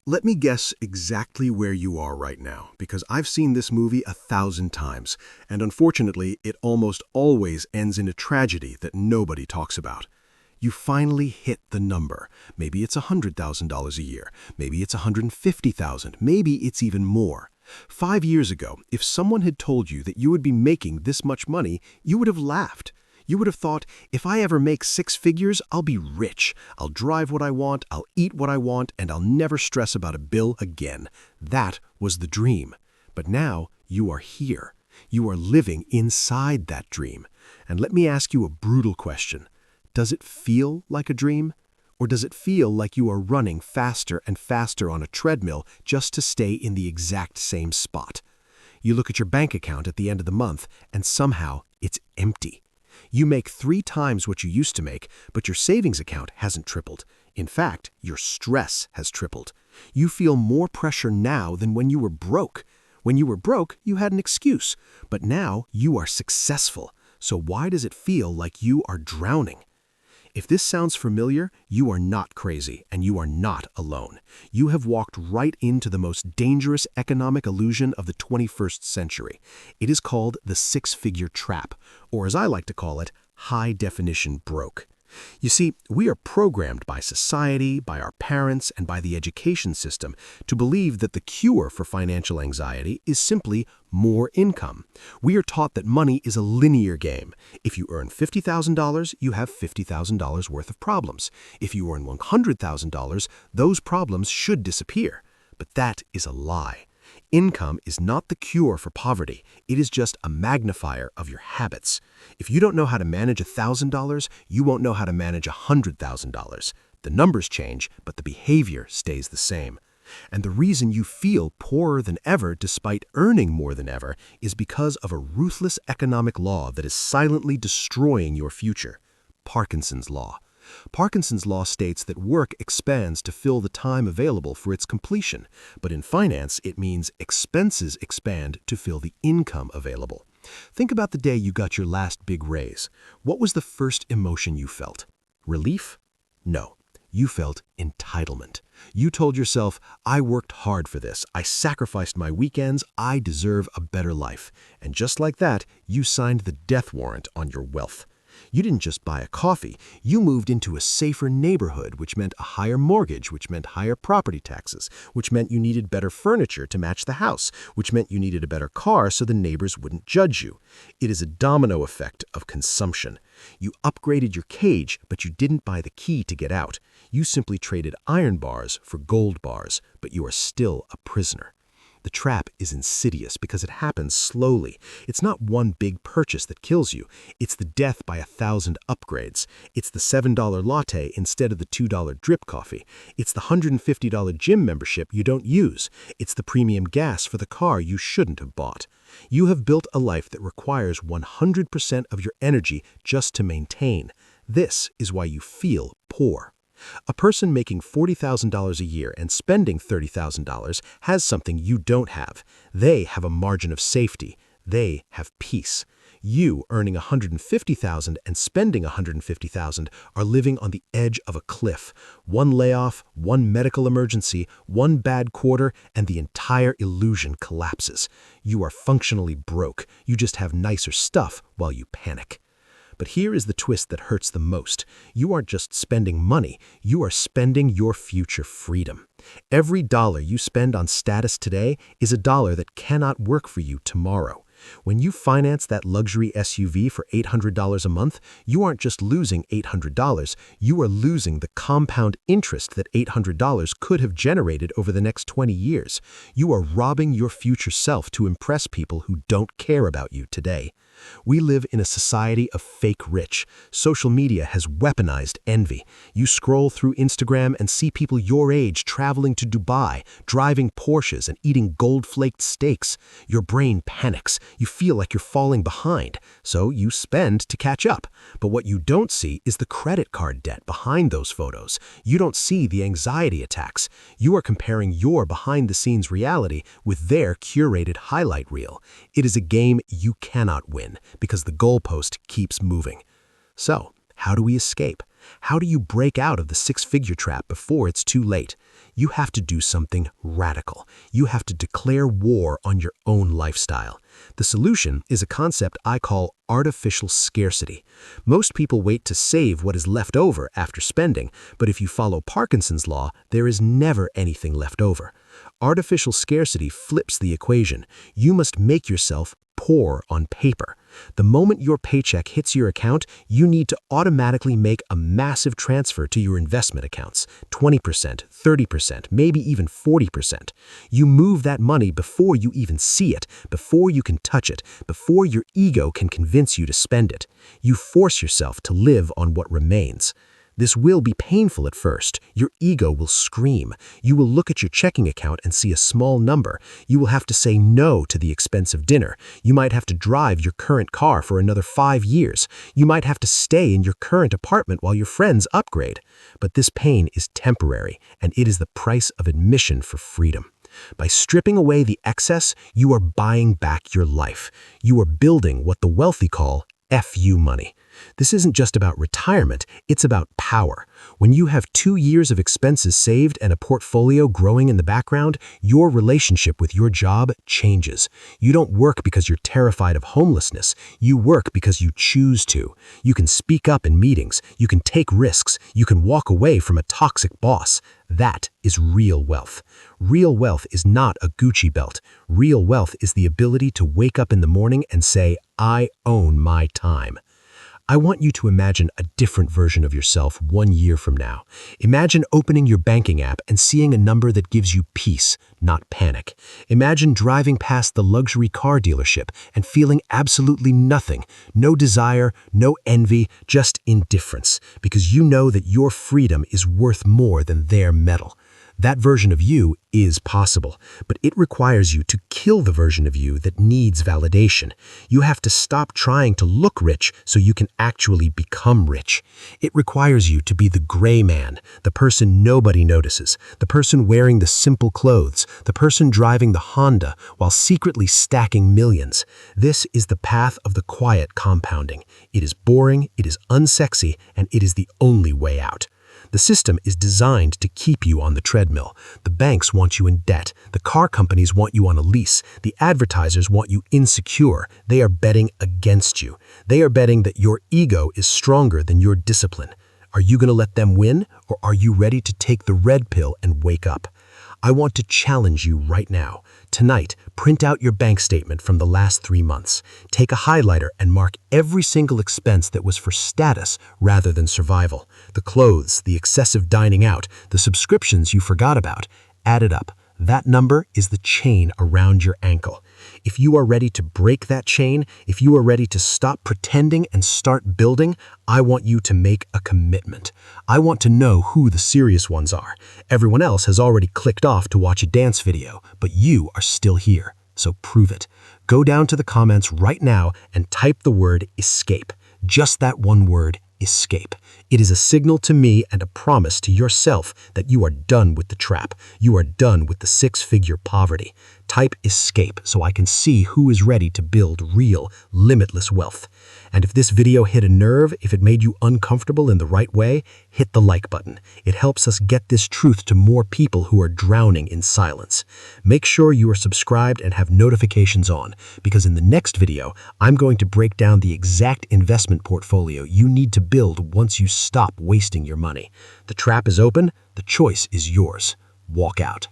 Let me guess exactly where you are right now, because I've seen this movie 1,000 times, and unfortunately, it almost always ends in a tragedy that nobody talks about. You finally hit the number. Maybe it's $100,000 a year. Maybe it's $150,000. Maybe it's even more. 5 years ago, if someone had told you that you would be making this much money, you would have laughed. You would have thought, if I ever make 6 figures, I'll be rich. I'll drive what I want, I'll eat what I want, and I'll never stress about a bill again. That was the dream. But now you are here. You are living inside that dream. And let me ask you a brutal question. Does it feel like a dream? Or does it feel like you are running faster and faster on a treadmill just to stay in the exact same spot? You look at your bank account at the end of the month, and somehow it's empty. You make 3 times what you used to make, but your savings account hasn't tripled. In fact, your stress has tripled. You feel more pressure now than when you were broke. When you were broke, you had an excuse, but now you are successful. So why does it feel like you are drowning? If this sounds familiar, you are not crazy, and you are not alone. You have walked right into the most dangerous economic illusion of the 21st century. It is called the 6-figure trap, or as I like to call it, high-definition broke. You see, we are programmed by society, by our parents, and by the education system to believe that the cure for financial anxiety is simply more income. We are taught that money is a linear game. If you earn $50,000, you have $50,000 worth of problems. If you earn $100,000, those problems should disappear. But that is a lie. Income is not the cure for poverty. It is just a magnifier of your habits. If you don't know how to manage $1,000, you won't know how to manage $100,000. The numbers change, but the behavior stays the same. And the reason you feel poorer than ever despite earning more than ever is because of a ruthless economic law that is silently destroying your future. Parkinson's law. Parkinson's law states that work expands to fill the time available for its completion, but in finance it means expenses expand to fill the income available. Think about the day you got your last big raise. What was the first emotion you felt? Relief? No. You felt entitlement. You told yourself, I worked hard for this, I sacrificed my weekends, I deserve a better life. And just like that, you signed the death warrant on your wealth. You didn't just buy a coffee, you moved into a safer neighborhood, which meant a higher mortgage, which meant higher property taxes, which meant you needed better furniture to match the house, which meant you needed a better car so the neighbors wouldn't judge you. It is a domino effect of consumption. You upgraded your cage, but you didn't buy the key to get out. You simply traded iron bars for gold bars, but you are still a prisoner. The trap is insidious because it happens slowly. It's not one big purchase that kills you. It's the death by 1,000 upgrades. It's the $7 latte instead of the $2 drip coffee. It's the $150 gym membership you don't use. It's the premium gas for the car you shouldn't have bought. You have built a life that requires 100% of your energy just to maintain. This is why you feel poor. A person making $40,000 a year and spending $30,000 has something you don't have. They have a margin of safety. They have peace. You, earning $150,000 and spending $150,000, are living on the edge of a cliff. One layoff, one medical emergency, one bad quarter, and the entire illusion collapses. You are functionally broke. You just have nicer stuff while you panic. But here is the twist that hurts the most. You aren't just spending money, you are spending your future freedom. Every dollar you spend on status today is a dollar that cannot work for you tomorrow. When you finance that luxury SUV for $800 a month, you aren't just losing $800, you are losing the compound interest that $800 could have generated over the next 20 years. You are robbing your future self to impress people who don't care about you today. We live in a society of fake rich. Social media has weaponized envy. You scroll through Instagram and see people your age traveling to Dubai, driving Porsches and eating gold-flaked steaks. Your brain panics. You feel like you're falling behind. So you spend to catch up. But what you don't see is the credit card debt behind those photos. You don't see the anxiety attacks. You are comparing your behind-the-scenes reality with their curated highlight reel. It is a game you cannot win, because the goalpost keeps moving. So, how do we escape? How do you break out of the 6-figure trap before it's too late? You have to do something radical. You have to declare war on your own lifestyle. The solution is a concept I call artificial scarcity. Most people wait to save what is left over after spending, but if you follow Parkinson's law, there is never anything left over. Artificial scarcity flips the equation. You must make yourself poor on paper. The moment your paycheck hits your account, you need to automatically make a massive transfer to your investment accounts, 20%, 30%, maybe even 40%. You move that money before you even see it, before you can touch it, before your ego can convince you to spend it. You force yourself to live on what remains. This will be painful at first. Your ego will scream. You will look at your checking account and see a small number. You will have to say no to the expensive dinner. You might have to drive your current car for another 5 years. You might have to stay in your current apartment while your friends upgrade. But this pain is temporary, and it is the price of admission for freedom. By stripping away the excess, you are buying back your life. You are building what the wealthy call FU money. This isn't just about retirement, it's about power. When you have 2 years of expenses saved and a portfolio growing in the background, your relationship with your job changes. You don't work because you're terrified of homelessness. You work because you choose to. You can speak up in meetings. You can take risks. You can walk away from a toxic boss. That is real wealth. Real wealth is not a Gucci belt. Real wealth is the ability to wake up in the morning and say, I own my time. I want you to imagine a different version of yourself 1 year from now. Imagine opening your banking app and seeing a number that gives you peace, not panic. Imagine driving past the luxury car dealership and feeling absolutely nothing, no desire, no envy, just indifference, because you know that your freedom is worth more than their metal. That version of you is possible, but it requires you to kill the version of you that needs validation. You have to stop trying to look rich so you can actually become rich. It requires you to be the gray man, the person nobody notices, the person wearing the simple clothes, the person driving the Honda while secretly stacking millions. This is the path of the quiet compounding. It is boring, it is unsexy, and it is the only way out. The system is designed to keep you on the treadmill. The banks want you in debt. The car companies want you on a lease. The advertisers want you insecure. They are betting against you. They are betting that your ego is stronger than your discipline. Are you going to let them win, or are you ready to take the red pill and wake up? I want to challenge you right now. Tonight, print out your bank statement from the last 3 months. Take a highlighter and mark every single expense that was for status rather than survival. The clothes, the excessive dining out, the subscriptions you forgot about. Add it up. That number is the chain around your ankle. If you are ready to break that chain, if you are ready to stop pretending and start building, I want you to make a commitment. I want to know who the serious ones are. Everyone else has already clicked off to watch a dance video, but you are still here, so prove it. Go down to the comments right now and type the word escape. Just that one word, escape. It is a signal to me and a promise to yourself that you are done with the trap. You are done with the 6-figure poverty. Type escape so I can see who is ready to build real, limitless wealth. And if this video hit a nerve, if it made you uncomfortable in the right way, hit the like button. It helps us get this truth to more people who are drowning in silence. Make sure you are subscribed and have notifications on, because in the next video, I'm going to break down the exact investment portfolio you need to build once you stop wasting your money. The trap is open. The choice is yours. Walk out.